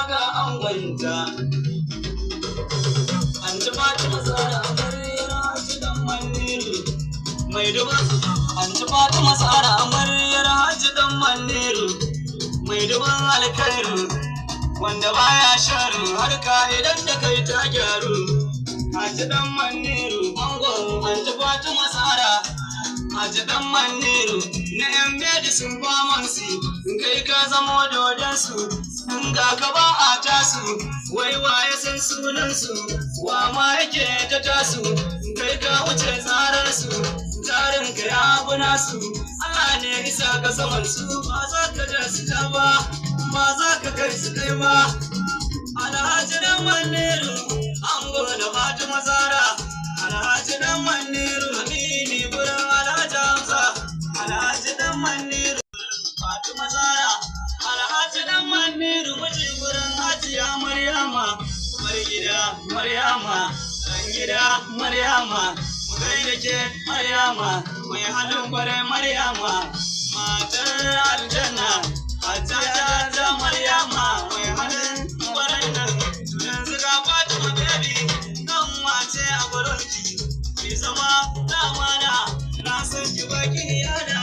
ga angonta. Anti Fatima Zara amaryar Hajji Dan Manniru mai duba. Anti Fatima Zara amaryar Hajji Dan Manniru mai duban alkhairu, wanda baya sharu harka idan da kai ta gyaru. Hajji Dan Manniru angon Anti Fatima Zara, Hajji Dan Manniru na yan medicine pharmacy, kai ka zamo dodonsu in ga ka ba a tasu. Wai waye san sunansu wa ma yake ta tasu, kai ka wuce tsararsu tarin ka ya bu nasu. Allah ne isa ka saman su, ba za ka ja su ta ba, ba za ka kai su kai ba. Alhaji Dan Manniru ango da Fatima Zara, Alhaji Dan Manniru amini gurin Alhaji Hamza, Alhaji Dan Manniru Fatima Zara, Alhaji Dan Manniru miji gurin Hajiya Maryama. Uwar gida Maryama, ɗan gida Maryama, mu gaida ke Maryama, mai halin kwarai Maryama, matar aljanna. Hajiya Maryama mai halin kwarai nan. Yanzu ga Fatima baby kan wace a gurinki, ki zama damana, na san ki baki yana